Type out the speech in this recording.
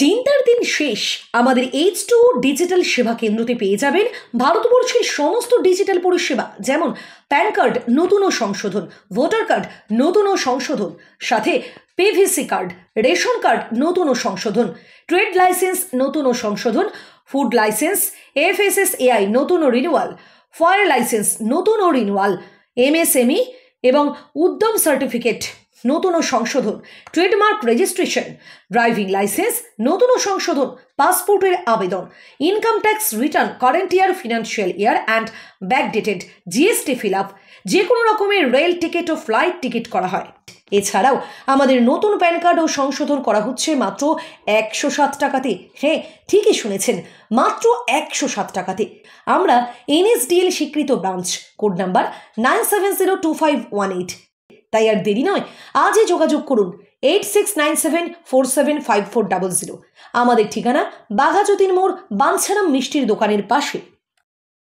চিন্তার দিন শেষ। আমাদের H2 ডিজিটাল সেবা কেন্দ্রতে পেয়ে যাবেন ভারতবর্ষের সমস্ত ডিজিটাল পরিষেবা, যেমন প্যান কার্ড নতুন ও সংশোধন, ভোটার কার্ড নতুন ও সংশোধন, সাথে পিভিসি কার্ড, রেশন কার্ড নতুন ও সংশোধন, ট্রেড লাইসেন্স নতুন ও সংশোধন, ফুড লাইসেন্স, FSSAI নতুন ও রিনিউয়াল, ফায়ার লাইসেন্স নতুন ও রিনিউয়াল, MSME এবং উদ্যম সার্টিফিকেট নতুন ও সংশোধন, ট্রেডমার্ক রেজিস্ট্রেশন, ড্রাইভিং লাইসেন্স নতুন ও সংশোধন, পাসপোর্টের আবেদন, income tax return current year, financial year and backdated, GST fill up, যে কোনো রকমের রেল টিকিট ও ফ্লাইট টিকিট করা হয়। এছাড়াও আমাদের নতুন প্যান কার্ড ও সংশোধন করা হচ্ছে মাত্র 107 টাকাতে। হ্যাঁ, ঠিকই শুনেছেন, মাত্র 107 টাকাতে। আমরা NSDL স্বীকৃত ব্রাঞ্চ, কোড নাম্বার 97025118। তাই আর দেরি নয়, আজই যোগাযোগ করুন 8697475400। আমাদের ঠিকানা বাঘাযতীন মোড়, বাঞ্ছারাম মিষ্টির দোকানের পাশে।